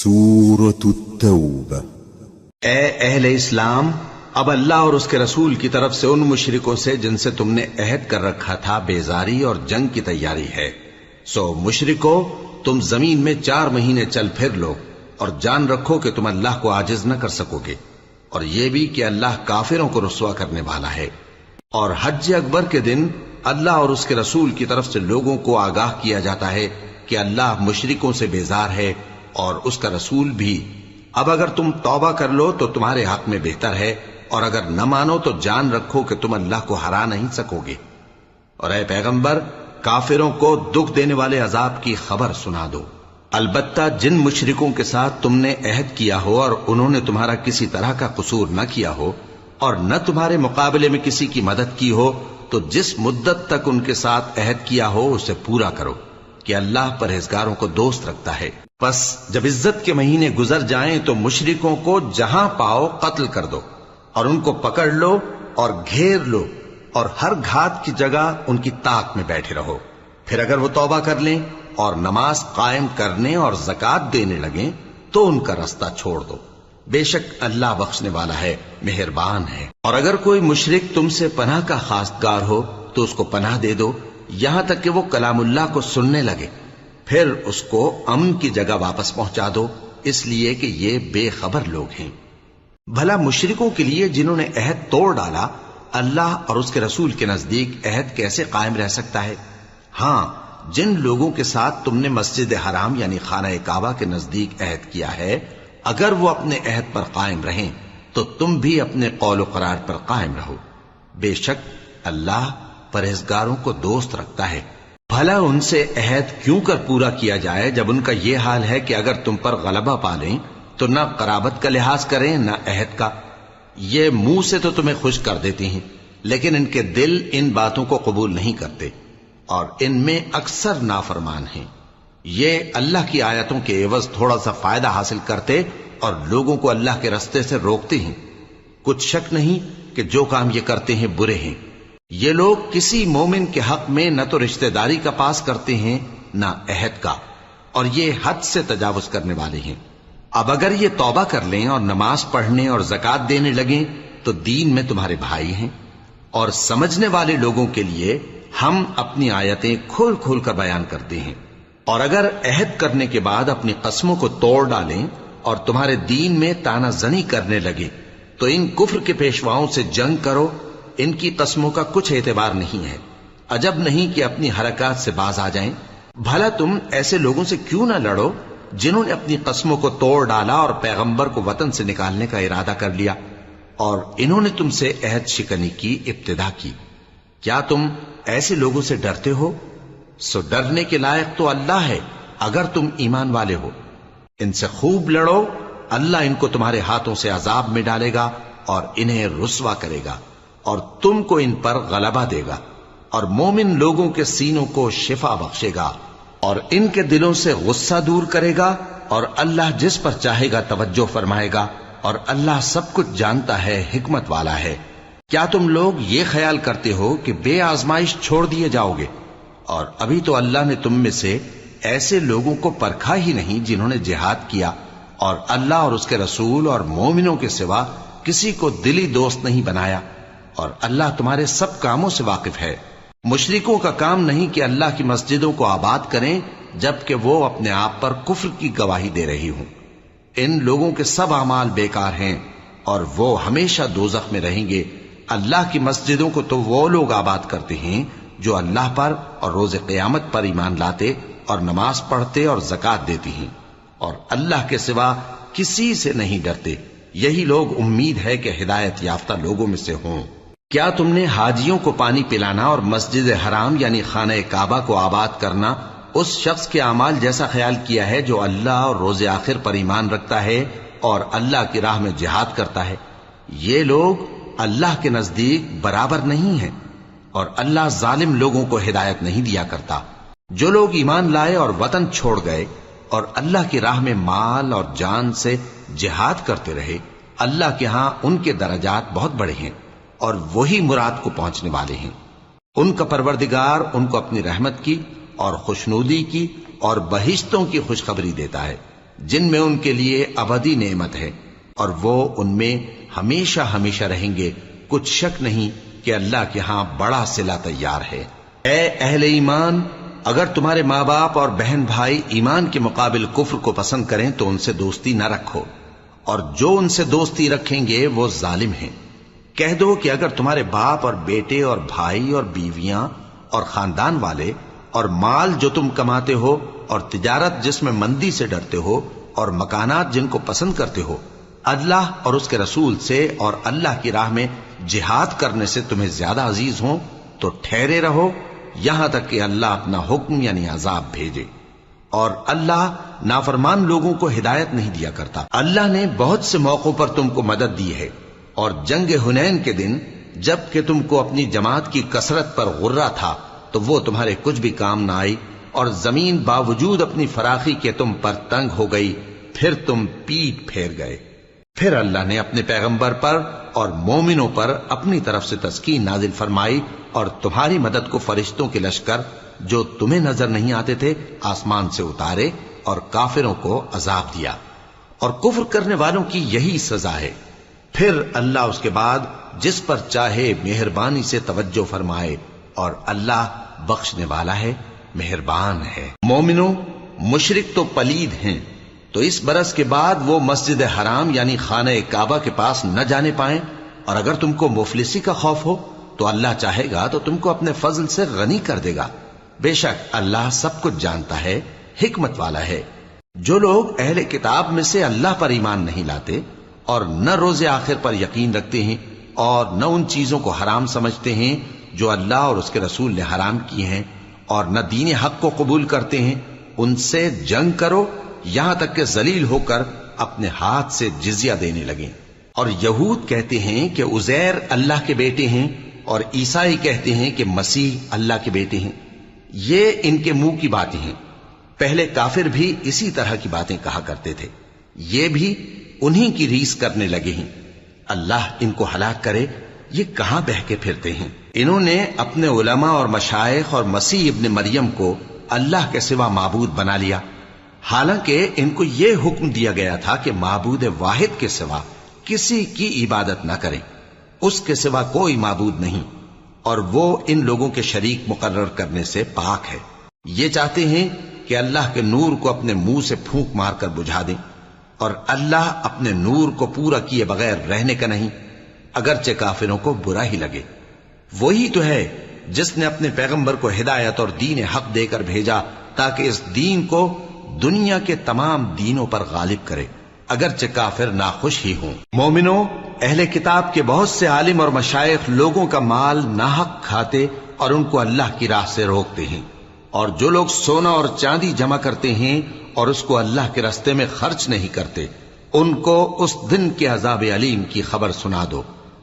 سورة التوبہ۔ اے اہل اسلام، اب اللہ اور اس کے رسول کی طرف سے ان مشرکوں سے جن سے تم نے عہد کر رکھا تھا بیزاری اور جنگ کی تیاری ہے۔ سو مشرکو، تم زمین میں 4 مہینے چل پھر لو اور جان رکھو کہ تم اللہ کو عاجز نہ کر سکو گے، اور یہ بھی کہ اللہ کافروں کو رسوا کرنے والا ہے۔ اور حج اکبر کے دن اللہ اور اس کے رسول کی طرف سے لوگوں کو آگاہ کیا جاتا ہے کہ اللہ مشرکوں سے بیزار ہے اور اس کا رسول بھی۔ اب اگر تم توبہ کر لو تو تمہارے حق میں بہتر ہے، اور اگر نہ مانو تو جان رکھو کہ تم اللہ کو ہرا نہیں سکو گے۔ اور اے پیغمبر، کافروں کو دکھ دینے والے عذاب کی خبر سنا دو۔ البتہ جن مشرکوں کے ساتھ تم نے عہد کیا ہو اور انہوں نے تمہارا کسی طرح کا قصور نہ کیا ہو اور نہ تمہارے مقابلے میں کسی کی مدد کی ہو، تو جس مدت تک ان کے ساتھ عہد کیا ہو اسے پورا کرو، کہ اللہ پرہیزگاروں کو دوست رکھتا ہے۔ پس جب عزت کے مہینے گزر جائیں تو مشرکوں کو جہاں پاؤ قتل کر دو، اور ان کو پکڑ لو اور گھیر لو، اور ہر گھات کی جگہ ان کی طاق میں بیٹھے رہو۔ پھر اگر وہ توبہ کر لیں اور نماز قائم کرنے اور زکوٰۃ دینے لگیں تو ان کا رستہ چھوڑ دو، بے شک اللہ بخشنے والا ہے، مہربان ہے۔ اور اگر کوئی مشرک تم سے پناہ کا خواستگار ہو تو اس کو پناہ دے دو، یہاں تک کہ وہ کلام اللہ کو سننے لگے، پھر اس کو امن کی جگہ واپس پہنچا دو، اس لیے کہ یہ بے خبر لوگ ہیں۔ بھلا مشرکوں کے لیے جنہوں نے عہد توڑ ڈالا، اللہ اور اس کے رسول کے نزدیک عہد کیسے قائم رہ سکتا ہے؟ ہاں، جن لوگوں کے ساتھ تم نے مسجد حرام یعنی خانہ کعبہ کے نزدیک عہد کیا ہے، اگر وہ اپنے عہد پر قائم رہیں تو تم بھی اپنے قول و قرار پر قائم رہو، بے شک اللہ پرہیزگاروں کو دوست رکھتا ہے۔ بھلا ان سے عہد کیوں کر پورا کیا جائے جب ان کا یہ حال ہے کہ اگر تم پر غلبہ پا لیں تو نہ قرابت کا لحاظ کریں نہ عہد کا۔ یہ منہ سے تو تمہیں خوش کر دیتی ہیں، لیکن ان کے دل ان باتوں کو قبول نہیں کرتے، اور ان میں اکثر نافرمان ہیں۔ یہ اللہ کی آیتوں کے عوض تھوڑا سا فائدہ حاصل کرتے اور لوگوں کو اللہ کے رستے سے روکتے ہیں۔ کچھ شک نہیں کہ جو کام یہ کرتے ہیں برے ہیں۔ یہ لوگ کسی مومن کے حق میں نہ تو رشتہ داری کا پاس کرتے ہیں نہ عہد کا، اور یہ حد سے تجاوز کرنے والے ہیں۔ اب اگر یہ توبہ کر لیں اور نماز پڑھنے اور زکوٰۃ دینے لگیں تو دین میں تمہارے بھائی ہیں، اور سمجھنے والے لوگوں کے لیے ہم اپنی آیتیں کھول کھول کر بیان کرتے ہیں۔ اور اگر عہد کرنے کے بعد اپنی قسموں کو توڑ ڈالیں اور تمہارے دین میں طعنہ زنی کرنے لگے تو ان کفر کے پیشواؤں سے جنگ کرو، ان کی قسموں کا کچھ اعتبار نہیں ہے، عجب نہیں کہ اپنی حرکات سے باز آ جائیں۔ بھلا تم ایسے لوگوں سے کیوں نہ لڑو جنہوں نے اپنی قسموں کو توڑ ڈالا اور پیغمبر کو وطن سے نکالنے کا ارادہ کر لیا، اور انہوں نے تم سے عہد شکنی کی ابتدا کی۔ کیا تم ایسے لوگوں سے ڈرتے ہو؟ سو ڈرنے کے لائق تو اللہ ہے اگر تم ایمان والے ہو۔ ان سے خوب لڑو، اللہ ان کو تمہارے ہاتھوں سے عذاب میں ڈالے گا اور انہیں رسوا کرے گا، اور تم کو ان پر غلبہ دے گا، اور مومن لوگوں کے سینوں کو شفا بخشے گا، اور ان کے دلوں سے غصہ دور کرے گا، اور اللہ جس پر چاہے گا توجہ فرمائے گا، اور اللہ سب کچھ جانتا ہے، حکمت والا ہے۔ کیا تم لوگ یہ خیال کرتے ہو کہ بے آزمائش چھوڑ دیے جاؤ گے؟ اور ابھی تو اللہ نے تم میں سے ایسے لوگوں کو پرکھا ہی نہیں جنہوں نے جہاد کیا، اور اللہ اور اس کے رسول اور مومنوں کے سوا کسی کو دلی دوست نہیں بنایا، اور اللہ تمہارے سب کاموں سے واقف ہے۔ مشرکوں کا کام نہیں کہ اللہ کی مسجدوں کو آباد کریں جبکہ وہ اپنے آپ پر کفر کی گواہی دے رہی ہوں۔ ان لوگوں کے سب اعمال بیکار ہیں اور وہ ہمیشہ دوزخ میں رہیں گے۔ اللہ کی مسجدوں کو تو وہ لوگ آباد کرتے ہیں جو اللہ پر اور روز قیامت پر ایمان لاتے اور نماز پڑھتے اور زکوٰۃ دیتی ہیں، اور اللہ کے سوا کسی سے نہیں ڈرتے۔ یہی لوگ امید ہے کہ ہدایت یافتہ لوگوں میں سے ہوں۔ کیا تم نے حاجیوں کو پانی پلانا اور مسجد حرام یعنی خانہ کعبہ کو آباد کرنا اس شخص کے اعمال جیسا خیال کیا ہے جو اللہ اور روز آخر پر ایمان رکھتا ہے اور اللہ کی راہ میں جہاد کرتا ہے؟ یہ لوگ اللہ کے نزدیک برابر نہیں ہیں، اور اللہ ظالم لوگوں کو ہدایت نہیں دیا کرتا۔ جو لوگ ایمان لائے اور وطن چھوڑ گئے اور اللہ کی راہ میں مال اور جان سے جہاد کرتے رہے، اللہ کے ہاں ان کے درجات بہت بڑے ہیں، اور وہی مراد کو پہنچنے والے ہیں۔ ان کا پروردگار ان کو اپنی رحمت کی اور خوشنودی کی اور بہشتوں کی خوشخبری دیتا ہے۔ جن میں ان کے لیے ابدی نعمت ہے اور وہ ان میں ہمیشہ ہمیشہ رہیں گے، کچھ شک نہیں کہ اللہ کے ہاں بڑا صلہ تیار ہے۔ اے اہل ایمان، اگر تمہارے ماں باپ اور بہن بھائی ایمان کے مقابل کفر کو پسند کریں تو ان سے دوستی نہ رکھو، اور جو ان سے دوستی رکھیں گے وہ ظالم ہیں۔ کہہ دو کہ اگر تمہارے باپ اور بیٹے اور بھائی اور بیویاں اور خاندان والے اور مال جو تم کماتے ہو اور تجارت جس میں مندی سے ڈرتے ہو اور مکانات جن کو پسند کرتے ہو اللہ اور اس کے رسول سے اور اللہ کی راہ میں جہاد کرنے سے تمہیں زیادہ عزیز ہوں تو ٹھہرے رہو یہاں تک کہ اللہ اپنا حکم یعنی عذاب بھیجے، اور اللہ نافرمان لوگوں کو ہدایت نہیں دیا کرتا۔ اللہ نے بہت سے موقعوں پر تم کو مدد دی ہے، اور جنگ حنین کے دن جب کہ تم کو اپنی جماعت کی کثرت پر غرہ تھا تو وہ تمہارے کچھ بھی کام نہ آئی، اور زمین باوجود اپنی فراخی کے تم پر تنگ ہو گئی، پھر تم پیٹ پھیر گئے۔ پھر اللہ نے اپنے پیغمبر پر اور مومنوں پر اپنی طرف سے تسکین نازل فرمائی، اور تمہاری مدد کو فرشتوں کے لشکر جو تمہیں نظر نہیں آتے تھے آسمان سے اتارے اور کافروں کو عذاب دیا، اور کفر کرنے والوں کی یہی سزا ہے۔ پھر اللہ اس کے بعد جس پر چاہے مہربانی سے توجہ فرمائے، اور اللہ بخشنے والا ہے، مہربان ہے۔ مومنوں، مشرک تو پلید ہیں، تو اس برس کے بعد وہ مسجد حرام یعنی خانہ کعبہ کے پاس نہ جانے پائیں، اور اگر تم کو مفلسی کا خوف ہو تو اللہ چاہے گا تو تم کو اپنے فضل سے غنی کر دے گا، بے شک اللہ سب کچھ جانتا ہے، حکمت والا ہے۔ جو لوگ اہل کتاب میں سے اللہ پر ایمان نہیں لاتے اور نہ روز آخر پر یقین رکھتے ہیں اور نہ ان چیزوں کو حرام سمجھتے ہیں جو اللہ اور اس کے رسول نے حرام کی ہیں، اور نہ دین حق کو قبول کرتے ہیں، ان سے جنگ کرو یہاں تک کہ ذلیل ہو کر اپنے ہاتھ سے جزیہ دینے لگیں۔ اور یہود کہتے ہیں کہ عزیر اللہ کے بیٹے ہیں، اور عیسائی کہتے ہیں کہ مسیح اللہ کے بیٹے ہیں۔ یہ ان کے منہ کی باتیں ہیں، پہلے کافر بھی اسی طرح کی باتیں کہا کرتے تھے، یہ بھی انہی کی ریس کرنے لگے ہیں۔ اللہ ان کو ہلاک کرے، یہ کہاں بہہ کے پھرتے ہیں۔ انہوں نے اپنے علماء اور مشائخ اور مسیح ابن مریم کو اللہ کے سوا معبود بنا لیا، حالانکہ ان کو یہ حکم دیا گیا تھا کہ معبود واحد کے سوا کسی کی عبادت نہ کریں، اس کے سوا کوئی معبود نہیں، اور وہ ان لوگوں کے شریک مقرر کرنے سے پاک ہے۔ یہ چاہتے ہیں کہ اللہ کے نور کو اپنے منہ سے پھونک مار کر بجھا دیں، اور اللہ اپنے نور کو پورا کیے بغیر رہنے کا نہیں، اگرچہ کافروں کو برا ہی لگے۔ وہی تو ہے جس نے اپنے پیغمبر کو ہدایت اور دین حق دے کر بھیجا تاکہ اس دین کو دنیا کے تمام دینوں پر غالب کرے، اگرچہ کافر ناخوش ہی ہوں۔ مومنوں، اہل کتاب کے بہت سے عالم اور مشائخ لوگوں کا مال ناحق کھاتے اور ان کو اللہ کی راہ سے روکتے ہیں، اور جو لوگ سونا اور چاندی جمع کرتے ہیں اور اس کو اللہ کے راستے میں خرچ نہیں کرتے، ان کو اس دن کے عذاب علیم کی خبر سنا دو،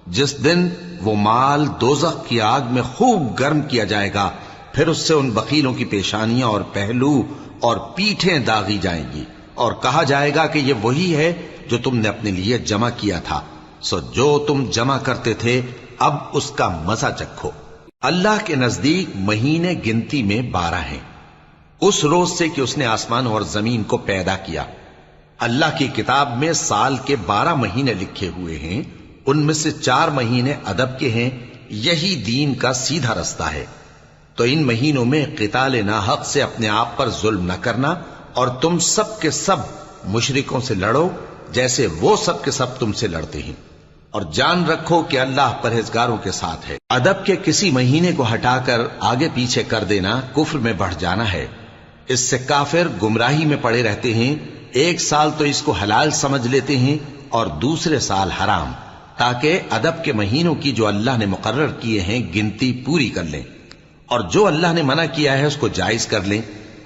جس دن وہ مال دوزخ کی آگ میں خوب گرم کیا جائے گا، پھر اس سے ان بخیلوں کی پیشانیاں اور پہلو اور پیٹھیں داغی جائیں گی، اور کہا جائے گا کہ یہ وہی ہے جو تم نے اپنے لیے جمع کیا تھا، سو جو تم جمع کرتے تھے اب اس کا مزہ چکھو۔ اللہ کے نزدیک مہینے گنتی میں 12 ہیں، اس روز سے کہ اس نے آسمان اور زمین کو پیدا کیا۔ اللہ کی کتاب میں سال کے 12 مہینے لکھے ہوئے ہیں، ان میں سے 4 مہینے ادب کے ہیں، یہی دین کا سیدھا رستہ ہے۔ تو ان مہینوں میں قتال ناحق سے اپنے آپ پر ظلم نہ کرنا، اور تم سب کے سب مشرکوں سے لڑو جیسے وہ سب کے سب تم سے لڑتے ہیں، اور جان رکھو کہ اللہ پرہیزگاروں کے ساتھ ہے۔ ادب کے کسی مہینے کو ہٹا کر آگے پیچھے کر دینا کفر میں بڑھ جانا ہے، اس سے کافر گمراہی میں پڑے رہتے ہیں۔ ایک سال تو اس کو حلال سمجھ لیتے ہیں اور دوسرے سال حرام، تاکہ ادب کے مہینوں کی جو اللہ نے مقرر کیے ہیں گنتی پوری کر لیں، اور جو اللہ نے منع کیا ہے اس کو جائز کر لیں۔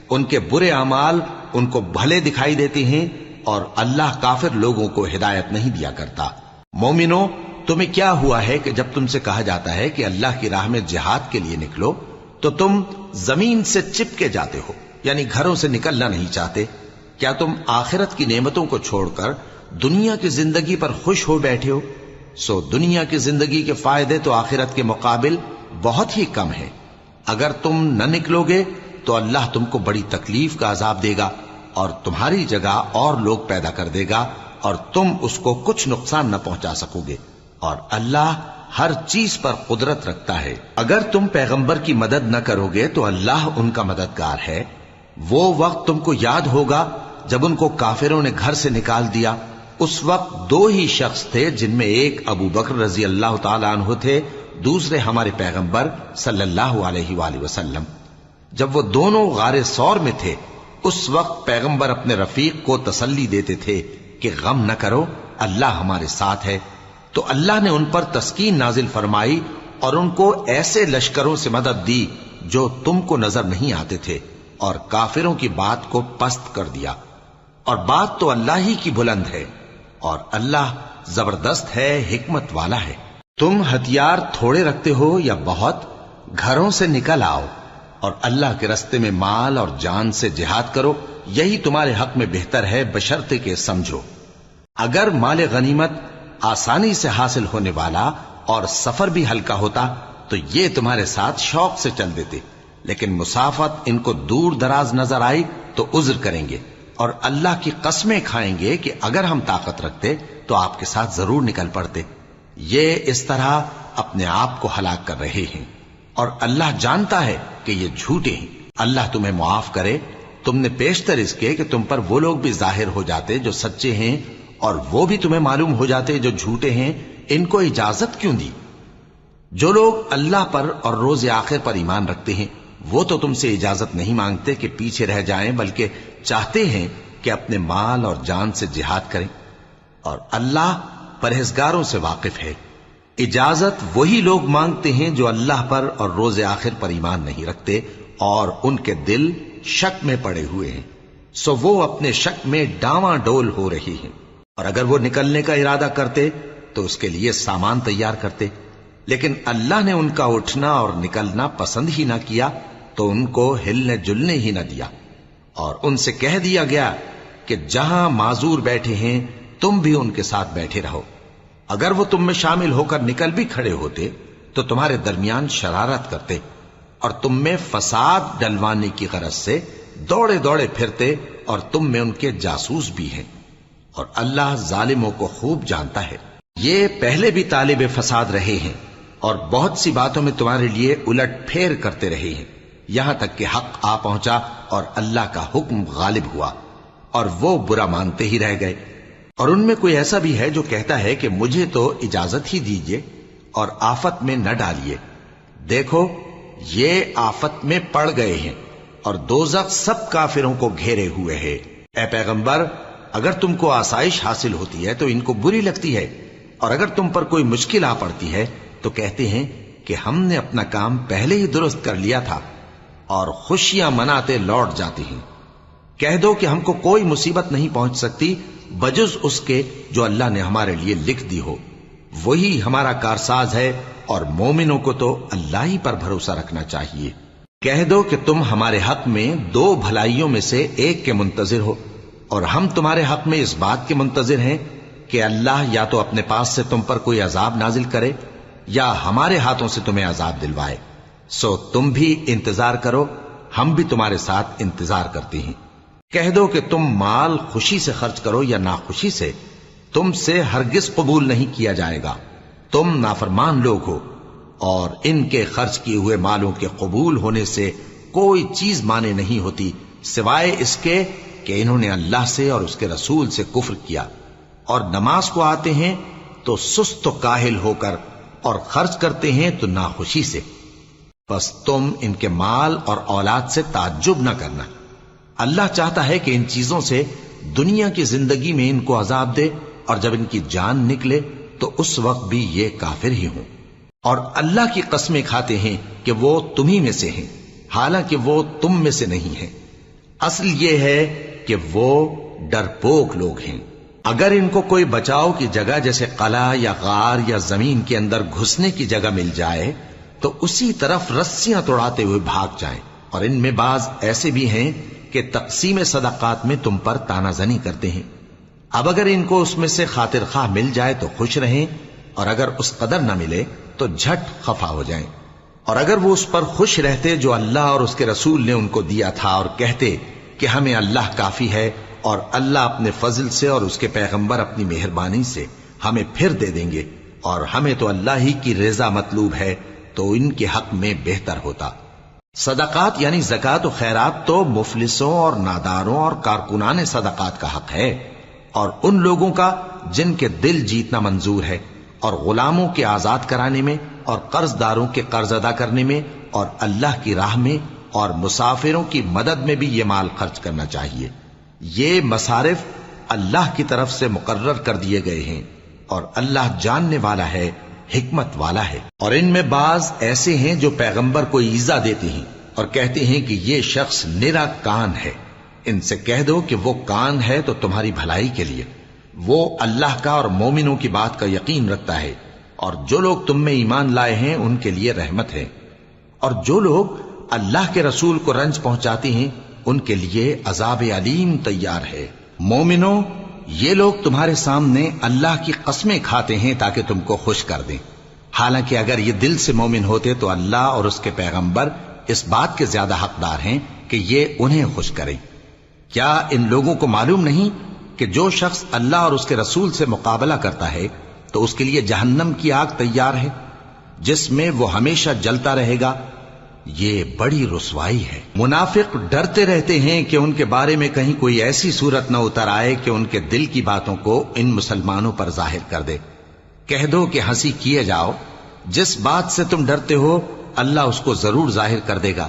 ان کے برے اعمال ان کو بھلے دکھائی دیتے ہیں، اور اللہ کافر لوگوں کو ہدایت نہیں دیا کرتا۔ مومنوں، تمہیں کیا ہوا ہے کہ جب تم سے کہا جاتا ہے کہ اللہ کی راہ میں جہاد کے لیے نکلو تو تم زمین سے چپکے جاتے ہو، یعنی گھروں سے نکلنا نہیں چاہتے؟ کیا تم آخرت کی نعمتوں کو چھوڑ کر دنیا کی زندگی پر خوش ہو بیٹھے ہو؟ سو دنیا کی زندگی کے فائدے تو آخرت کے مقابل بہت ہی کم ہیں۔ اگر تم نہ نکلو گے تو اللہ تم کو بڑی تکلیف کا عذاب دے گا، اور تمہاری جگہ اور لوگ پیدا کر دے گا اور تم اس کو کچھ نقصان نہ پہنچا سکو گے، اور اللہ ہر چیز پر قدرت رکھتا ہے۔ اگر تم پیغمبر کی مدد نہ کرو گے تو اللہ ان کا مددگار ہے۔ وہ وقت تم کو یاد ہوگا جب ان کو کافروں نے گھر سے نکال دیا۔ اس وقت دو ہی شخص تھے، جن میں ایک ابو بکر رضی اللہ تعالی عنہ تھے، دوسرے ہمارے پیغمبر صلی اللہ علیہ وآلہ وسلم۔ جب وہ دونوں غار ثور میں تھے، اس وقت پیغمبر اپنے رفیق کو تسلی دیتے تھے کہ غم نہ کرو، اللہ ہمارے ساتھ ہے۔ تو اللہ نے ان پر تسکین نازل فرمائی اور ان کو ایسے لشکروں سے مدد دی جو تم کو نظر نہیں آتے تھے، اور کافروں کی بات کو پست کر دیا۔ اور بات تو اللہ ہی کی بلند ہے، اور اللہ زبردست ہے، حکمت والا ہے۔ تم ہتھیار تھوڑے رکھتے ہو یا بہت، گھروں سے نکل آؤ اور اللہ کے راستے میں مال اور جان سے جہاد کرو، یہی تمہارے حق میں بہتر ہے، بشرطے کہ سمجھو۔ اگر مال غنیمت آسانی سے حاصل ہونے والا اور سفر بھی ہلکا ہوتا تو یہ تمہارے ساتھ شوق سے چل دیتے، لیکن مسافت ان کو دور دراز نظر آئی تو عذر کریں گے، اور اللہ کی قسمیں کھائیں گے کہ اگر ہم طاقت رکھتے تو آپ کے ساتھ ضرور نکل پڑتے۔ یہ اس طرح اپنے آپ کو ہلاک کر رہے ہیں، اور اللہ جانتا ہے کہ یہ جھوٹے ہیں۔ اللہ تمہیں معاف کرے، تم نے پیشتر اس کے کہ تم پر وہ لوگ بھی ظاہر ہو جاتے جو سچے ہیں، اور وہ بھی تمہیں معلوم ہو جاتے جو جھوٹے ہیں۔ ان کو اجازت کیوں دی؟ جو لوگ اللہ پر اور روز آخر پر ایمان رکھتے ہیں وہ تو تم سے اجازت نہیں مانگتے کہ پیچھے رہ جائیں، بلکہ چاہتے ہیں کہ اپنے مال اور جان سے جہاد کریں، اور اللہ پرہیزگاروں سے واقف ہے۔ اجازت وہی لوگ مانگتے ہیں جو اللہ پر اور روز آخر پر ایمان نہیں رکھتے اور ان کے دل شک میں پڑے ہوئے ہیں، سو وہ اپنے شک میں ڈاواں ڈول ہو رہی ہیں۔ اور اگر وہ نکلنے کا ارادہ کرتے تو اس کے لیے سامان تیار کرتے، لیکن اللہ نے ان کا اٹھنا اور نکلنا پسند ہی نہ کیا تو ان کو ہلنے جلنے ہی نہ دیا، اور ان سے کہہ دیا گیا کہ جہاں معذور بیٹھے ہیں تم بھی ان کے ساتھ بیٹھے رہو۔ اگر وہ تم میں شامل ہو کر نکل بھی کھڑے ہوتے تو تمہارے درمیان شرارت کرتے اور تم میں فساد ڈلوانے کی غرض سے دوڑے دوڑے پھرتے، اور تم میں ان کے جاسوس بھی ہیں، اور اللہ ظالموں کو خوب جانتا ہے۔ یہ پہلے بھی طالب فساد رہے ہیں اور بہت سی باتوں میں تمہارے لیے الٹ پھیر کرتے رہے ہیں، یہاں تک کہ حق آ پہنچا اور اللہ کا حکم غالب ہوا، اور وہ برا مانتے ہی رہ گئے۔ اور ان میں کوئی ایسا بھی ہے جو کہتا ہے کہ مجھے تو اجازت ہی دیجئے اور آفت میں نہ ڈالیے۔ دیکھو یہ آفت میں پڑ گئے ہیں، اور دوزخ سب کافروں کو گھیرے ہوئے ہے۔ اے پیغمبر، اگر تم کو آسائش حاصل ہوتی ہے تو ان کو بری لگتی ہے، اور اگر تم پر کوئی مشکل آ پڑتی ہے تو کہتے ہیں کہ ہم نے اپنا کام پہلے ہی درست کر لیا تھا، اور خوشیاں مناتے لوٹ جاتے ہیں۔ کہہ دو کہ ہم کو کوئی مصیبت نہیں پہنچ سکتی بجز اس کے جو اللہ نے ہمارے لیے لکھ دی ہو، وہی ہمارا کارساز ہے، اور مومنوں کو تو اللہ ہی پر بھروسہ رکھنا چاہیے۔ کہہ دو کہ تم ہمارے حق میں دو بھلائیوں میں سے ایک کے منتظر ہو، اور ہم تمہارے حق میں اس بات کے منتظر ہیں کہ اللہ یا تو اپنے پاس سے تم پر کوئی عذاب نازل کرے یا ہمارے ہاتھوں سے تمہیں عذاب دلوائے، سو تم بھی انتظار کرو، ہم بھی تمہارے ساتھ انتظار کرتے ہیں۔ کہہ دو کہ تم مال خوشی سے خرچ کرو یا ناخوشی سے، تم سے ہرگز قبول نہیں کیا جائے گا، تم نافرمان لوگ ہو، اور ان کے خرچ کیے ہوئے مالوں کے قبول ہونے سے کوئی چیز مانے نہیں ہوتی سوائے اس کے کہ انہوں نے اللہ سے اور اس کے رسول سے کفر کیا، اور نماز کو آتے ہیں تو سست و کاہل ہو کر، اور خرچ کرتے ہیں تو ناخوشی سے۔ بس تم ان کے مال اور اولاد سے تعجب نہ کرنا، اللہ چاہتا ہے کہ ان چیزوں سے دنیا کی زندگی میں ان کو عذاب دے، اور جب ان کی جان نکلے تو اس وقت بھی یہ کافر ہی ہوں، اور اللہ کی قسمیں کھاتے ہیں کہ وہ تمہیں میں سے ہیں، حالانکہ وہ تم میں سے نہیں ہیں۔ اصل یہ ہے کہ وہ ڈرپوک لوگ ہیں۔ اگر ان کو کوئی بچاؤ کی جگہ جیسے قلعہ یا غار یا زمین کے اندر گھسنے کی جگہ مل جائے تو اسی طرف رسیاں توڑاتے ہوئے بھاگ جائیں، اور ان میں بعض ایسے بھی ہیں کہ تقسیم صدقات میں تم پر تانا زنی کرتے ہیں۔ اب اگر ان کو اس میں سے خاطر خواہ مل جائے تو خوش رہیں، اور اگر اس قدر نہ ملے تو جھٹ خفا ہو جائیں۔ اور اگر وہ اس پر خوش رہتے جو اللہ اور اس کے رسول نے ان کو دیا تھا، اور کہتے کہ ہمیں اللہ کافی ہے اور اللہ اپنے فضل سے اور اس کے پیغمبر اپنی مہربانی سے ہمیں پھر دے دیں گے، اور ہمیں تو اللہ ہی کی رضا مطلوب ہے، تو ان کے حق میں بہتر ہوتا۔ صدقات یعنی زکوٰۃ و خیرات تو مفلسوں اور ناداروں اور کارکنان صدقات کا حق ہے، اور ان لوگوں کا جن کے دل جیتنا منظور ہے، اور غلاموں کے آزاد کرانے میں، اور قرض داروں کے قرض ادا کرنے میں، اور اللہ کی راہ میں اور مسافروں کی مدد میں بھی یہ مال خرچ کرنا چاہیے۔ یہ مصارف اللہ کی طرف سے مقرر کر دیے گئے ہیں، اور اللہ جاننے والا ہے، حکمت والا ہے۔ اور ان میں بعض ایسے ہیں جو پیغمبر کو ایذا دیتے ہیں اور کہتے ہیں کہ یہ شخص نرا کان ہے۔ ان سے کہہ دو کہ وہ کان ہے تو تمہاری بھلائی کے لیے، وہ اللہ کا اور مومنوں کی بات کا یقین رکھتا ہے، اور جو لوگ تم میں ایمان لائے ہیں ان کے لیے رحمت ہے، اور جو لوگ اللہ کے رسول کو رنج پہنچاتے ہیں ان کے لیے عذاب علیم تیار ہے۔ مومنوں، یہ لوگ تمہارے سامنے اللہ کی قسمیں کھاتے ہیں تاکہ تم کو خوش کر دیں، حالانکہ اگر یہ دل سے مومن ہوتے تو اللہ اور اس کے پیغمبر اس بات کے زیادہ حقدار ہیں کہ یہ انہیں خوش کریں۔ کیا ان لوگوں کو معلوم نہیں کہ جو شخص اللہ اور اس کے رسول سے مقابلہ کرتا ہے تو اس کے لیے جہنم کی آگ تیار ہے جس میں وہ ہمیشہ جلتا رہے گا؟ یہ بڑی رسوائی ہے۔ منافق ڈرتے رہتے ہیں کہ ان کے بارے میں کہیں کوئی ایسی صورت نہ اتر آئے کہ ان کے دل کی باتوں کو ان مسلمانوں پر ظاہر کر دے۔ کہہ دو کہ ہنسی کیے جاؤ، جس بات سے تم ڈرتے ہو اللہ اس کو ضرور ظاہر کر دے گا،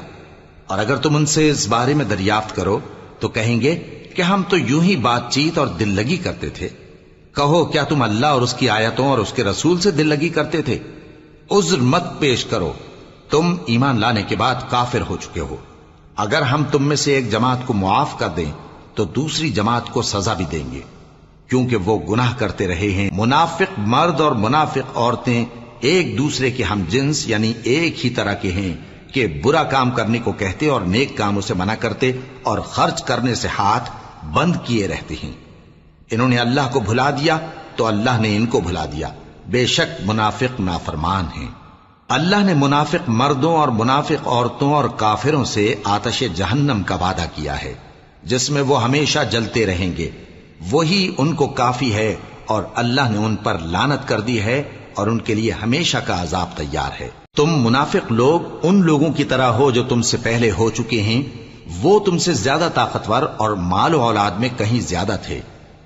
اور اگر تم ان سے اس بارے میں دریافت کرو تو کہیں گے کہ ہم تو یوں ہی بات چیت اور دل لگی کرتے تھے۔ کہو کیا تم اللہ اور اس کی آیتوں اور اس کے رسول سے دل لگی کرتے تھے؟ عذر مت پیش کرو، تم ایمان لانے کے بعد کافر ہو چکے ہو۔ اگر ہم تم میں سے ایک جماعت کو معاف کر دیں تو دوسری جماعت کو سزا بھی دیں گے، کیونکہ وہ گناہ کرتے رہے ہیں۔ منافق مرد اور منافق عورتیں ایک دوسرے کے ہم جنس یعنی ایک ہی طرح کے ہیں کہ برا کام کرنے کو کہتے اور نیک کاموں سے منع کرتے اور خرچ کرنے سے ہاتھ بند کیے رہتے ہیں۔ انہوں نے اللہ کو بھلا دیا تو اللہ نے ان کو بھلا دیا، بے شک منافق نافرمان ہیں۔ اللہ نے منافق مردوں اور منافق عورتوں اور کافروں سے آتش جہنم کا وعدہ کیا ہے جس میں وہ ہمیشہ جلتے رہیں گے، وہی ان کو کافی ہے، اور اللہ نے ان پر لعنت کر دی ہے اور ان کے لیے ہمیشہ کا عذاب تیار ہے۔ تم منافق لوگ ان لوگوں کی طرح ہو جو تم سے پہلے ہو چکے ہیں، وہ تم سے زیادہ طاقتور اور مال و اولاد میں کہیں زیادہ تھے،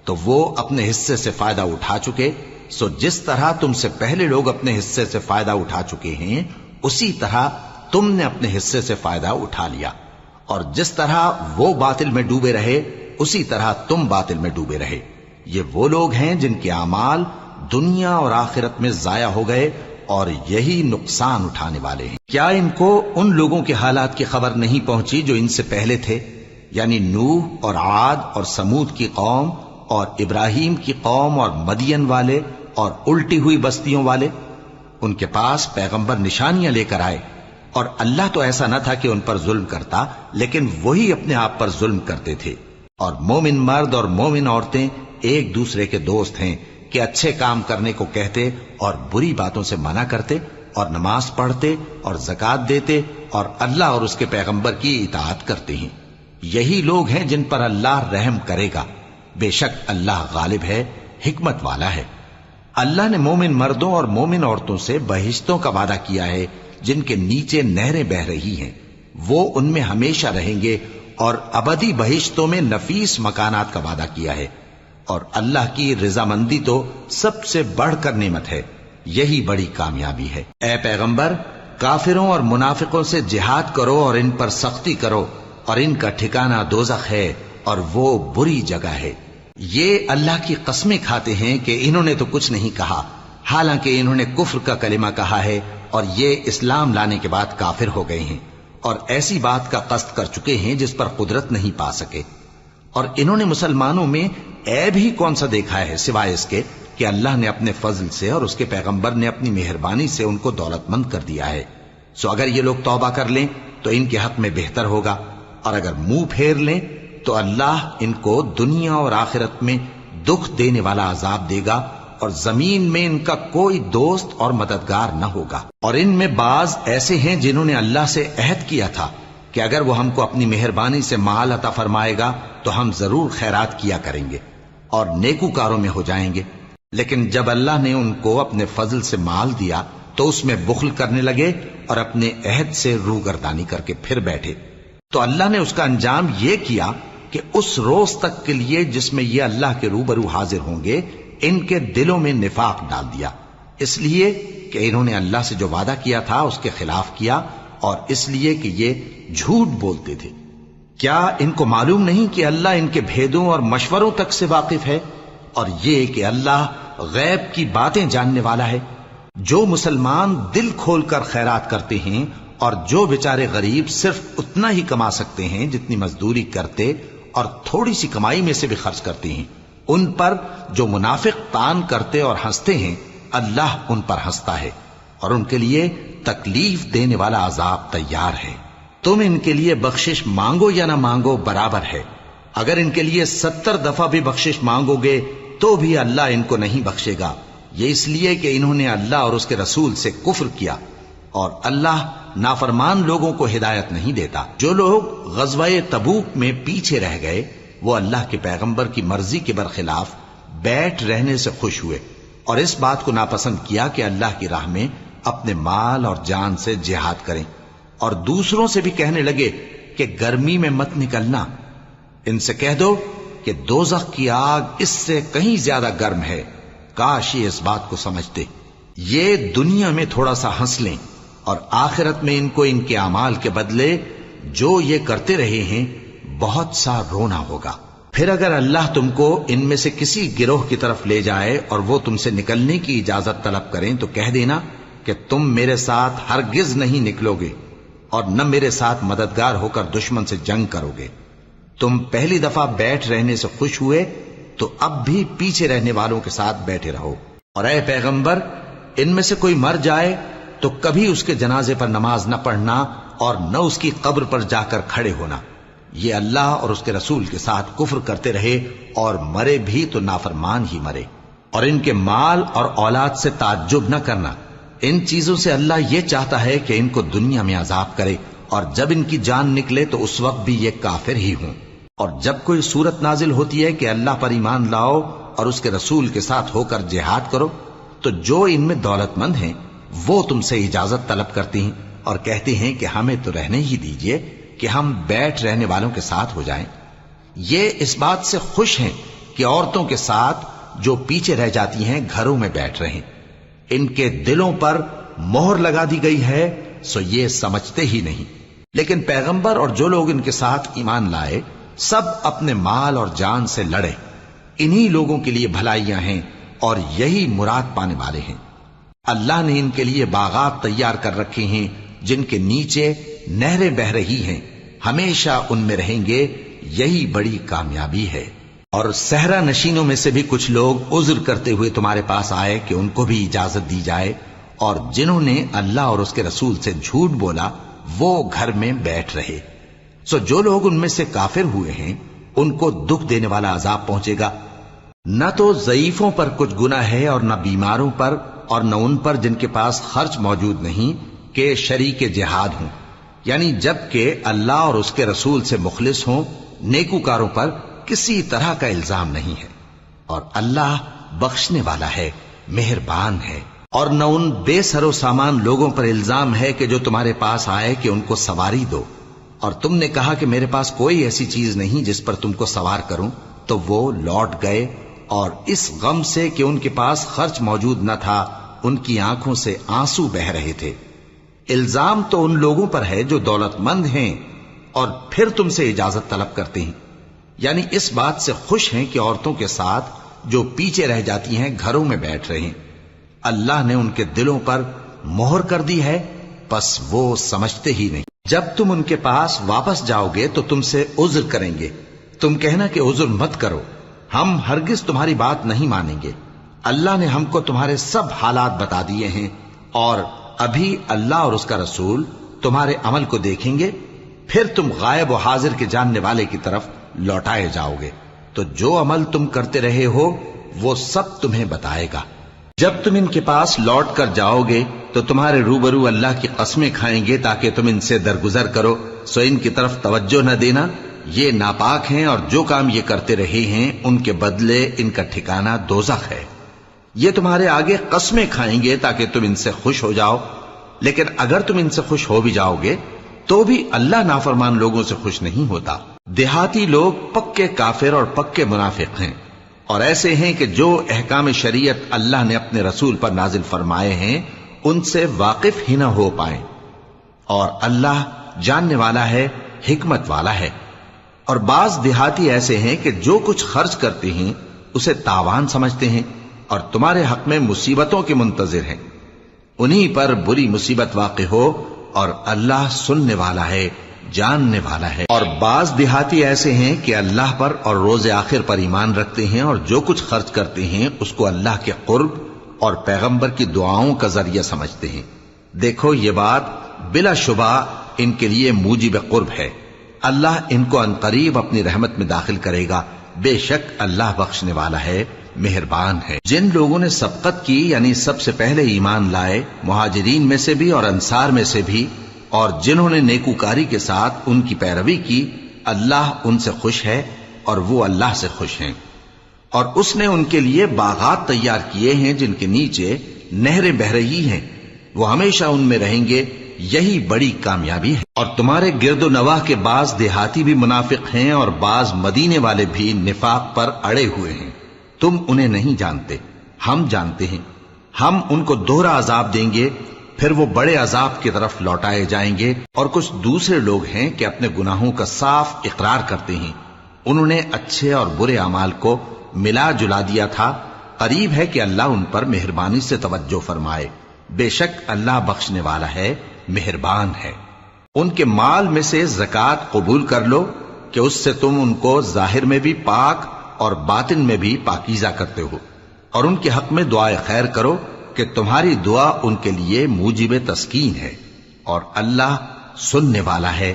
تو وہ اپنے حصے سے فائدہ اٹھا چکے، سو جس طرح تم سے پہلے لوگ اپنے حصے سے فائدہ اٹھا چکے ہیں اسی طرح تم نے اپنے حصے سے فائدہ اٹھا لیا، اور جس طرح وہ باطل میں ڈوبے رہے اسی طرح تم باطل میں ڈوبے رہے۔ یہ وہ لوگ ہیں جن کے اعمال دنیا اور آخرت میں ضائع ہو گئے اور یہی نقصان اٹھانے والے ہیں۔ کیا ان کو ان لوگوں کے حالات کی خبر نہیں پہنچی جو ان سے پہلے تھے، یعنی نوح اور عاد اور سمود کی قوم اور ابراہیم کی قوم اور مدین والے اور الٹی ہوئی بستیوں والے؟ ان کے پاس پیغمبر نشانیاں لے کر آئے، اور اللہ تو ایسا نہ تھا کہ ان پر ظلم کرتا، لیکن وہی اپنے آپ پر ظلم کرتے تھے۔ اور مومن مرد اور مومن عورتیں ایک دوسرے کے دوست ہیں کہ اچھے کام کرنے کو کہتے اور بری باتوں سے منع کرتے، اور نماز پڑھتے اور زکوٰۃ دیتے اور اللہ اور اس کے پیغمبر کی اطاعت کرتے ہیں۔ یہی لوگ ہیں جن پر اللہ رحم کرے گا، بے شک اللہ غالب ہے، حکمت والا ہے۔ اللہ نے مومن مردوں اور مومن عورتوں سے بہشتوں کا وعدہ کیا ہے جن کے نیچے نہریں بہ رہی ہیں، وہ ان میں ہمیشہ رہیں گے، اور ابدی بہشتوں میں نفیس مکانات کا وعدہ کیا ہے، اور اللہ کی رضامندی تو سب سے بڑھ کر نعمت ہے، یہی بڑی کامیابی ہے۔ اے پیغمبر، کافروں اور منافقوں سے جہاد کرو اور ان پر سختی کرو، اور ان کا ٹھکانہ دوزخ ہے اور وہ بری جگہ ہے۔ یہ اللہ کی قسمیں کھاتے ہیں کہ انہوں نے تو کچھ نہیں کہا، حالانکہ انہوں نے کفر کا کلمہ کہا ہے اور یہ اسلام لانے کے بعد کافر ہو گئے ہیں، اور ایسی بات کا قصد کر چکے ہیں جس پر قدرت نہیں پا سکے۔ اور انہوں نے مسلمانوں میں عیب ہی کون سا دیکھا ہے سوائے اس کے کہ اللہ نے اپنے فضل سے اور اس کے پیغمبر نے اپنی مہربانی سے ان کو دولت مند کر دیا ہے۔ سو اگر یہ لوگ توبہ کر لیں تو ان کے حق میں بہتر ہوگا، اور اگر منہ پھیر لیں تو اللہ ان کو دنیا اور آخرت میں دکھ دینے والا عذاب دے گا، اور زمین میں ان کا کوئی دوست اور مددگار نہ ہوگا۔ اور ان میں بعض ایسے ہیں جنہوں نے اللہ سے عہد کیا تھا کہ اگر وہ ہم کو اپنی مہربانی سے مال عطا فرمائے گا تو ہم ضرور خیرات کیا کریں گے اور نیکوکاروں میں ہو جائیں گے، لیکن جب اللہ نے ان کو اپنے فضل سے مال دیا تو اس میں بخل کرنے لگے اور اپنے عہد سے روگردانی کر کے پھر بیٹھے، تو اللہ نے اس کا انجام یہ کیا کہ اس روز تک کے لیے جس میں یہ اللہ کے روبرو حاضر ہوں گے ان کے دلوں میں نفاق ڈال دیا، اس لیے کہ انہوں نے اللہ سے جو وعدہ کیا تھا اس کے خلاف کیا، اور اس لیے کہ یہ جھوٹ بولتے تھے۔ کیا ان کو معلوم نہیں کہ اللہ ان کے بھیدوں اور مشوروں تک سے واقف ہے، اور یہ کہ اللہ غیب کی باتیں جاننے والا ہے؟ جو مسلمان دل کھول کر خیرات کرتے ہیں اور جو بیچارے غریب صرف اتنا ہی کما سکتے ہیں جتنی مزدوری کرتے اور تھوڑی سی کمائی میں سے بھی خرچ کرتے ہیں، ان پر جو منافق تان کرتے اور ہنستے ہیں اللہ ان پر ہنستا ہے اور ان کے لیے تکلیف دینے والا عذاب تیار ہے۔ تم ان کے لیے بخشش مانگو یا نہ مانگو برابر ہے، اگر ان کے لیے 70 دفعہ بھی بخشش مانگو گے تو بھی اللہ ان کو نہیں بخشے گا، یہ اس لیے کہ انہوں نے اللہ اور اس کے رسول سے کفر کیا، اور اللہ نافرمان لوگوں کو ہدایت نہیں دیتا۔ جو لوگ غزوہ تبوک میں پیچھے رہ گئے وہ اللہ کے پیغمبر کی مرضی کے برخلاف بیٹھ رہنے سے خوش ہوئے اور اس بات کو ناپسند کیا کہ اللہ کی راہ میں اپنے مال اور جان سے جہاد کریں، اور دوسروں سے بھی کہنے لگے کہ گرمی میں مت نکلنا، ان سے کہہ دو کہ دوزخ کی آگ اس سے کہیں زیادہ گرم ہے، کاش یہ اس بات کو سمجھتے۔ یہ دنیا میں تھوڑا سا ہنس لیں اور آخرت میں ان کو ان کے اعمال کے بدلے جو یہ کرتے رہے ہیں بہت سا رونا ہوگا۔ پھر اگر اللہ تم کو ان میں سے کسی گروہ کی طرف لے جائے اور وہ تم سے نکلنے کی اجازت طلب کریں تو کہہ دینا کہ تم میرے ساتھ ہرگز نہیں نکلو گے اور نہ میرے ساتھ مددگار ہو کر دشمن سے جنگ کرو گے۔ تم پہلی دفعہ بیٹھ رہنے سے خوش ہوئے تو اب بھی پیچھے رہنے والوں کے ساتھ بیٹھے رہو، اور اے پیغمبر ان میں سے کوئی مر جائے تو کبھی اس کے جنازے پر نماز نہ پڑھنا اور نہ اس کی قبر پر جا کر کھڑے ہونا، یہ اللہ اور اس کے رسول کے ساتھ کفر کرتے رہے اور مرے بھی تو نافرمان ہی مرے۔ اور ان کے مال اور اولاد سے تعجب نہ کرنا، ان چیزوں سے اللہ یہ چاہتا ہے کہ ان کو دنیا میں عذاب کرے اور جب ان کی جان نکلے تو اس وقت بھی یہ کافر ہی ہوں۔ اور جب کوئی صورت نازل ہوتی ہے کہ اللہ پر ایمان لاؤ اور اس کے رسول کے ساتھ ہو کر جہاد کرو تو جو ان میں دولت مند ہیں وہ تم سے اجازت طلب کرتی ہیں اور کہتے ہیں کہ ہمیں تو رہنے ہی دیجئے کہ ہم بیٹھ رہنے والوں کے ساتھ ہو جائیں۔ یہ اس بات سے خوش ہیں کہ عورتوں کے ساتھ جو پیچھے رہ جاتی ہیں گھروں میں بیٹھ رہیں، ان کے دلوں پر مہر لگا دی گئی ہے سو یہ سمجھتے ہی نہیں۔ لیکن پیغمبر اور جو لوگ ان کے ساتھ ایمان لائے سب اپنے مال اور جان سے لڑے، انہی لوگوں کے لیے بھلائیاں ہیں اور یہی مراد پانے والے ہیں۔ اللہ نے ان کے لیے باغات تیار کر رکھے ہیں جن کے نیچے نہریں بہ رہی ہیں، ہمیشہ ان میں رہیں گے، یہی بڑی کامیابی ہے۔ اور صحرا نشینوں میں سے بھی کچھ لوگ عذر کرتے ہوئے تمہارے پاس آئے کہ ان کو بھی اجازت دی جائے، اور جنہوں نے اللہ اور اس کے رسول سے جھوٹ بولا وہ گھر میں بیٹھ رہے۔ سو جو لوگ ان میں سے کافر ہوئے ہیں ان کو دکھ دینے والا عذاب پہنچے گا، نہ تو ضعیفوں پر کچھ گناہ ہے اور نہ بیماروں پر اور نہ ان پر جن کے پاس خرچ موجود نہیں کہ شریک جہاد ہوں، یعنی جب کہ اللہ اور اس کے رسول سے مخلص ہوں، نیکوکاروں پر کسی طرح کا الزام نہیں ہے، اور اللہ بخشنے والا ہے، مہربان ہے۔ اور نہ ان بے سر و سامان لوگوں پر الزام ہے کہ جو تمہارے پاس آئے کہ ان کو سواری دو، اور تم نے کہا کہ میرے پاس کوئی ایسی چیز نہیں جس پر تم کو سوار کروں، تو وہ لوٹ گئے، اور اس غم سے کہ ان کے پاس خرچ موجود نہ تھا ان کی آنکھوں سے آنسو بہ رہے تھے۔ الزام تو ان لوگوں پر ہے جو دولت مند ہیں اور پھر تم سے اجازت طلب کرتے ہیں، یعنی اس بات سے خوش ہیں کہ عورتوں کے ساتھ جو پیچھے رہ جاتی ہیں گھروں میں بیٹھ رہے ہیں۔ اللہ نے ان کے دلوں پر مہر کر دی ہے، پس وہ سمجھتے ہی نہیں۔ جب تم ان کے پاس واپس جاؤ گے تو تم سے عذر کریں گے، تم کہنا کہ عذر مت کرو، ہم ہرگز تمہاری بات نہیں مانیں گے۔ اللہ نے ہم کو تمہارے سب حالات بتا دیے ہیں، اور ابھی اللہ اور اس کا رسول تمہارے عمل کو دیکھیں گے، پھر تم غائب و حاضر کے جاننے والے کی طرف لوٹائے جاؤ گے، تو جو عمل تم کرتے رہے ہو وہ سب تمہیں بتائے گا۔ جب تم ان کے پاس لوٹ کر جاؤ گے تو تمہارے روبرو اللہ کی قسمیں کھائیں گے تاکہ تم ان سے درگزر کرو، سو ان کی طرف توجہ نہ دینا، یہ ناپاک ہیں اور جو کام یہ کرتے رہے ہیں ان کے بدلے ان کا ٹھکانہ دوزخ ہے۔ یہ تمہارے آگے قسمیں کھائیں گے تاکہ تم ان سے خوش ہو جاؤ، لیکن اگر تم ان سے خوش ہو بھی جاؤ گے تو بھی اللہ نافرمان لوگوں سے خوش نہیں ہوتا۔ دیہاتی لوگ پکے کافر اور پکے منافق ہیں، اور ایسے ہیں کہ جو احکام شریعت اللہ نے اپنے رسول پر نازل فرمائے ہیں ان سے واقف ہی نہ ہو پائیں، اور اللہ جاننے والا ہے، حکمت والا ہے۔ اور بعض دیہاتی ایسے ہیں کہ جو کچھ خرچ کرتے ہیں اسے تاوان سمجھتے ہیں اور تمہارے حق میں مصیبتوں کے منتظر ہیں، انہی پر بری مصیبت واقع ہو، اور اللہ سننے والا ہے، جاننے والا ہے۔ اور بعض دیہاتی ایسے ہیں کہ اللہ پر اور روز آخر پر ایمان رکھتے ہیں اور جو کچھ خرچ کرتے ہیں اس کو اللہ کے قرب اور پیغمبر کی دعاؤں کا ذریعہ سمجھتے ہیں۔ دیکھو یہ بات بلا شبہ ان کے لیے موجب قرب ہے، اللہ ان کو عنقریب اپنی رحمت میں داخل کرے گا، بے شک اللہ بخشنے والا ہے، مہربان ہے۔ جن لوگوں نے سبقت کی یعنی سب سے پہلے ایمان لائے، مہاجرین میں سے بھی اور انصار میں سے بھی، اور جنہوں نے نیکوکاری کے ساتھ ان کی پیروی کی، اللہ ان سے خوش ہے اور وہ اللہ سے خوش ہیں۔ اور اس نے ان کے لیے باغات تیار کیے ہیں جن کے نیچے نہریں بہہ رہی ہیں، وہ ہمیشہ ان میں رہیں گے، یہی بڑی کامیابی ہے۔ اور تمہارے گرد و نواح کے بعض دیہاتی بھی منافق ہیں اور بعض مدینے والے بھی نفاق پر اڑے ہوئے ہیں، تم انہیں نہیں جانتے، ہم جانتے ہیں۔ ہم ان کو دوہرا عذاب دیں گے، پھر وہ بڑے عذاب کی طرف لوٹائے جائیں گے۔ اور کچھ دوسرے لوگ ہیں کہ اپنے گناہوں کا صاف اقرار کرتے ہیں، انہوں نے اچھے اور برے اعمال کو ملا جلا دیا تھا، قریب ہے کہ اللہ ان پر مہربانی سے توجہ فرمائے، بے شک اللہ بخشنے والا ہے، مہربان ہے۔ ان کے مال میں سے زکوٰۃ قبول کر لو کہ اس سے تم ان کو ظاہر میں بھی پاک اور باطن میں بھی پاکیزہ کرتے ہو، اور ان کے حق میں دعائے خیر کرو کہ تمہاری دعا ان کے لیے موجب تسکین ہے، اور اللہ سننے والا ہے،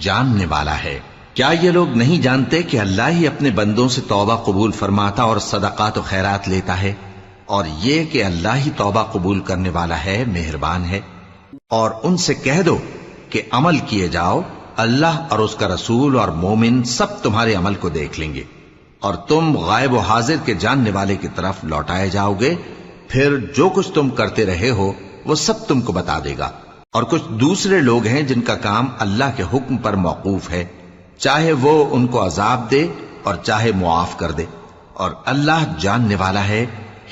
جاننے والا ہے۔ کیا یہ لوگ نہیں جانتے کہ اللہ ہی اپنے بندوں سے توبہ قبول فرماتا اور صدقات و خیرات لیتا ہے، اور یہ کہ اللہ ہی توبہ قبول کرنے والا ہے، مہربان ہے۔ اور ان سے کہہ دو کہ عمل کیے جاؤ، اللہ اور اس کا رسول اور مومن سب تمہارے عمل کو دیکھ لیں گے، اور تم غائب و حاضر کے جاننے والے کی طرف لوٹائے جاؤ گے، پھر جو کچھ تم کرتے رہے ہو وہ سب تم کو بتا دے گا۔ اور کچھ دوسرے لوگ ہیں جن کا کام اللہ کے حکم پر موقوف ہے، چاہے وہ ان کو عذاب دے اور چاہے معاف کر دے، اور اللہ جاننے والا ہے،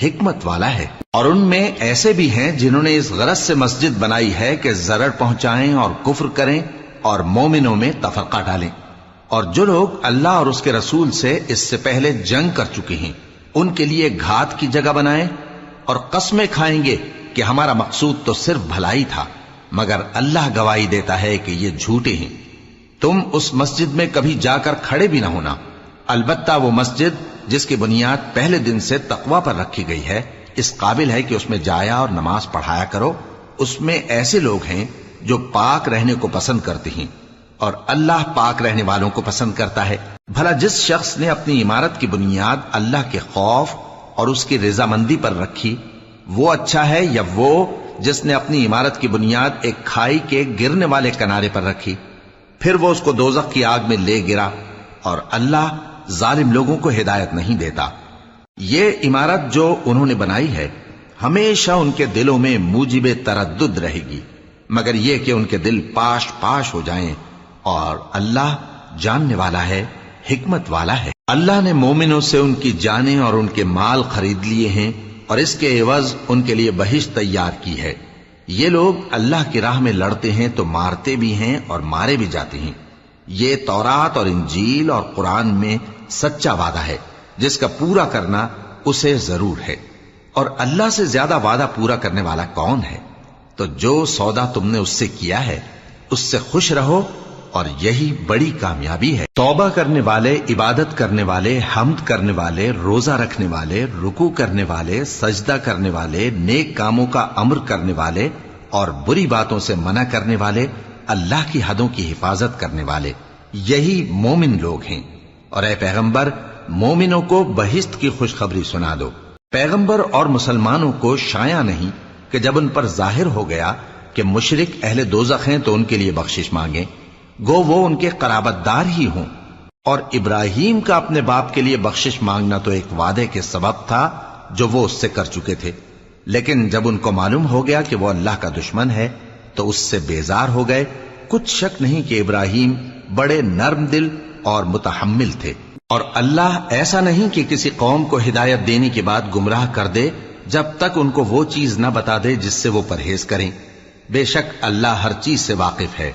حکمت والا ہے۔ اور ان میں ایسے بھی ہیں جنہوں نے اس غرض سے مسجد بنائی ہے کہ ضرر پہنچائیں اور کفر کریں اور مومنوں میں تفرقہ ڈالیں، اور جو لوگ اللہ اور اس کے رسول سے اس سے پہلے جنگ کر چکے ہیں ان کے لیے گھات کی جگہ بنائیں، اور قسمیں کھائیں گے کہ ہمارا مقصود تو صرف بھلائی تھا، مگر اللہ گواہی دیتا ہے کہ یہ جھوٹے ہیں۔ تم اس مسجد میں کبھی جا کر کھڑے بھی نہ ہونا، البتہ وہ مسجد جس کی بنیاد پہلے دن سے تقوی پر رکھی گئی ہے اس قابل ہے کہ اس میں جایا اور نماز پڑھایا کرو۔ اس میں ایسے لوگ ہیں جو پاک رہنے کو پسند کرتے ہیں، اور اللہ پاک رہنے والوں کو پسند کرتا ہے۔ بھلا جس شخص نے اپنی عمارت کی بنیاد اللہ کے خوف اور اس کی رضامندی پر رکھی، وہ اچھا ہے یا وہ جس نے اپنی عمارت کی بنیاد ایک کھائی کے گرنے والے کنارے پر رکھی، پھر وہ اس کو دوزخ کی آگ میں لے گرا، اور اللہ ظالم لوگوں کو ہدایت نہیں دیتا۔ یہ عمارت جو انہوں نے بنائی ہے ہمیشہ ان کے دلوں میں موجب تردد رہے گی، مگر یہ کہ ان کے دل پاش پاش ہو جائیں، اور اللہ جاننے والا ہے، حکمت والا ہے۔ اللہ نے مومنوں سے ان کی جانیں اور ان کے مال خرید لیے ہیں، اور اس کے عوض ان کے لیے بہشت تیار کی ہے۔ یہ لوگ اللہ کی راہ میں لڑتے ہیں تو مارتے بھی ہیں اور مارے بھی جاتے ہیں۔ یہ تورات اور انجیل اور قرآن میں سچا وعدہ ہے جس کا پورا کرنا اسے ضرور ہے، اور اللہ سے زیادہ وعدہ پورا کرنے والا کون ہے؟ تو جو سودا تم نے اس سے کیا ہے اس سے خوش رہو، اور یہی بڑی کامیابی ہے۔ توبہ کرنے والے، عبادت کرنے والے، حمد کرنے والے، روزہ رکھنے والے، رکوع کرنے والے، سجدہ کرنے والے، نیک کاموں کا امر کرنے والے اور بری باتوں سے منع کرنے والے، اللہ کی حدوں کی حفاظت کرنے والے، یہی مومن لوگ ہیں۔ اور اے پیغمبر، مومنوں کو بہشت کی خوشخبری سنا دو۔ پیغمبر اور مسلمانوں کو شایع نہیں کہ جب ان پر ظاہر ہو گیا کہ مشرک اہل دوزخ ہیں تو ان کے لیے بخشش مانگیں، گو وہ ان کے قرابت دار ہی ہوں۔ اور ابراہیم کا اپنے باپ کے لیے بخشش مانگنا تو ایک وعدے کے سبب تھا جو وہ اس سے کر چکے تھے، لیکن جب ان کو معلوم ہو گیا کہ وہ اللہ کا دشمن ہے تو اس سے بیزار ہو گئے۔ کچھ شک نہیں کہ ابراہیم بڑے نرم دل اور متحمل تھے، اور اللہ ایسا نہیں کہ کسی قوم کو ہدایت دینے کے بعد گمراہ کر دے جب تک ان کو وہ چیز نہ بتا دے جس سے وہ پرہیز کریں۔ بے شک اللہ ہر چیز سے واقف ہے۔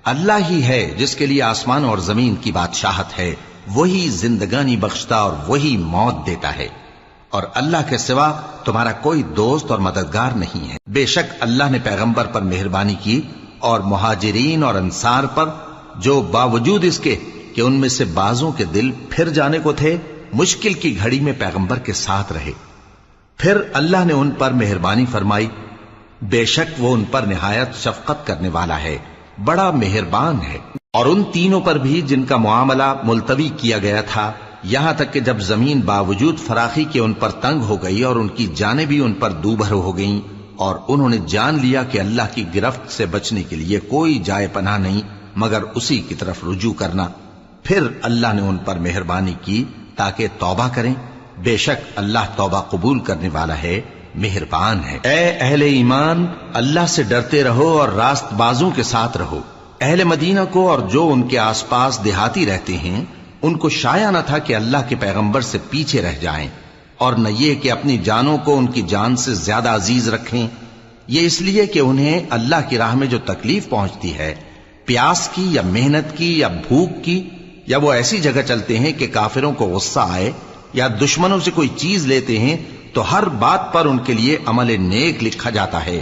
اللہ ہی ہے جس کے لیے آسمان اور زمین کی بادشاہت ہے، وہی زندگانی بخشتا اور وہی موت دیتا ہے، اور اللہ کے سوا تمہارا کوئی دوست اور مددگار نہیں ہے۔ بے شک اللہ نے پیغمبر پر مہربانی کی اور مہاجرین اور انصار پر، جو باوجود اس کے کہ ان میں سے بعضوں کے دل پھر جانے کو تھے، مشکل کی گھڑی میں پیغمبر کے ساتھ رہے۔ پھر اللہ نے ان پر مہربانی فرمائی، بے شک وہ ان پر نہایت شفقت کرنے والا ہے، بڑا مہربان ہے۔ اور ان تینوں پر بھی جن کا معاملہ ملتوی کیا گیا تھا، یہاں تک کہ جب زمین باوجود فراخی کے ان پر تنگ ہو گئی اور ان کی جانیں بھی ان پر دوبھر ہو گئیں، اور انہوں نے جان لیا کہ اللہ کی گرفت سے بچنے کے لیے کوئی جائے پناہ نہیں مگر اسی کی طرف رجوع کرنا، پھر اللہ نے ان پر مہربانی کی تاکہ توبہ کریں۔ بے شک اللہ توبہ قبول کرنے والا ہے، مہربان ہے۔ اے اہل ایمان، اللہ سے ڈرتے رہو اور راست بازوں کے ساتھ رہو۔ اہل مدینہ کو اور جو ان کے آس پاس دیہاتی رہتے ہیں ان کو شایع نہ تھا کہ اللہ کے پیغمبر سے پیچھے رہ جائیں، اور نہ یہ کہ اپنی جانوں کو ان کی جان سے زیادہ عزیز رکھیں، یہ اس لیے کہ انہیں اللہ کی راہ میں جو تکلیف پہنچتی ہے، پیاس کی یا محنت کی یا بھوک کی، یا وہ ایسی جگہ چلتے ہیں کہ کافروں کو غصہ آئے یا دشمنوں سے کوئی چیز لیتے ہیں، تو ہر بات پر ان کے لیے عمل نیک لکھا جاتا ہے۔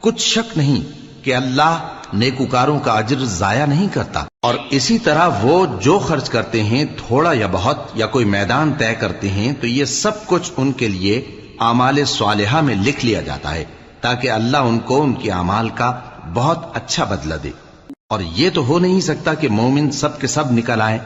کچھ شک نہیں کہ اللہ نیکوکاروں کا اجر ضائع نہیں کرتا۔ اور اسی طرح وہ جو خرچ کرتے ہیں، تھوڑا یا بہت یا کوئی میدان طے کرتے ہیں، تو یہ سب کچھ ان کے لیے اعمال صالحہ میں لکھ لیا جاتا ہے تاکہ اللہ ان کو ان کے اعمال کا بہت اچھا بدلہ دے۔ اور یہ تو ہو نہیں سکتا کہ مومن سب کے سب نکل آئیں،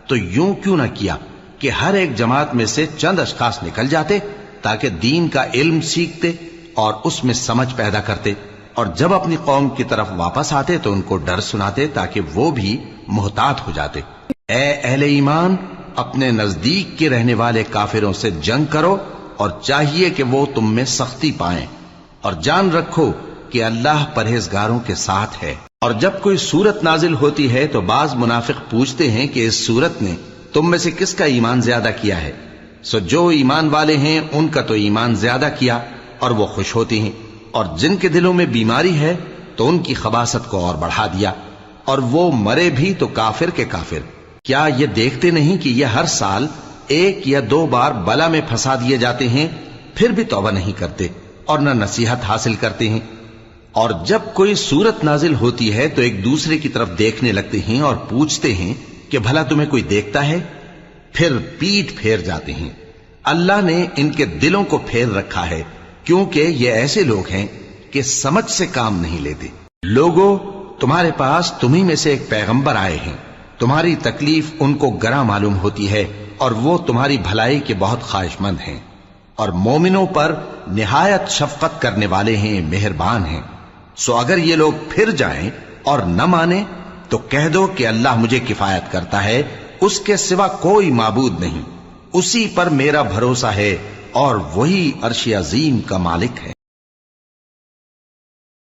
تو یوں کیوں نہ کیا کہ ہر ایک جماعت میں سے چند اشخاص نکل جاتے تاکہ دین کا علم سیکھتے اور اس میں سمجھ پیدا کرتے، اور جب اپنی قوم کی طرف واپس آتے تو ان کو ڈر سناتے تاکہ وہ بھی محتاط ہو جاتے۔ اے اہل ایمان، اپنے نزدیک کے رہنے والے کافروں سے جنگ کرو، اور چاہیے کہ وہ تم میں سختی پائیں، اور جان رکھو کہ اللہ پرہیزگاروں کے ساتھ ہے۔ اور جب کوئی صورت نازل ہوتی ہے تو بعض منافق پوچھتے ہیں کہ اس صورت نے تم میں سے کس کا ایمان زیادہ کیا ہے؟ سو جو ایمان والے ہیں ان کا تو ایمان زیادہ کیا، اور وہ خوش ہوتے ہیں، اور جن کے دلوں میں بیماری ہے تو ان کی خباثت کو اور بڑھا دیا، اور وہ مرے بھی تو کافر کے کافر۔ کیا یہ دیکھتے نہیں کہ یہ ہر سال 1 یا 2 بار بلا میں پھنسا دیے جاتے ہیں، پھر بھی توبہ نہیں کرتے اور نہ نصیحت حاصل کرتے ہیں؟ اور جب کوئی صورت نازل ہوتی ہے تو ایک دوسرے کی طرف دیکھنے لگتے ہیں اور پوچھتے ہیں کہ بھلا تمہیں کوئی دیکھتا ہے؟ پھر پیٹ پھیر جاتے ہیں۔ اللہ نے ان کے دلوں کو پھیر رکھا ہے کیونکہ یہ ایسے لوگ ہیں کہ سمجھ سے کام نہیں لیتے۔ لوگوں، تمہارے پاس تمہیں میں سے ایک پیغمبر آئے ہیں، تمہاری تکلیف ان کو گراں معلوم ہوتی ہے اور وہ تمہاری بھلائی کے بہت خواہش مند ہیں، اور مومنوں پر نہایت شفقت کرنے والے ہیں، مہربان ہیں۔ سو اگر یہ لوگ پھر جائیں اور نہ مانیں تو کہہ دو کہ اللہ مجھے کفایت کرتا ہے، اس کے سوا کوئی معبود نہیں، اسی پر میرا بھروسہ ہے اور وہی عرش عظیم کا مالک ہے۔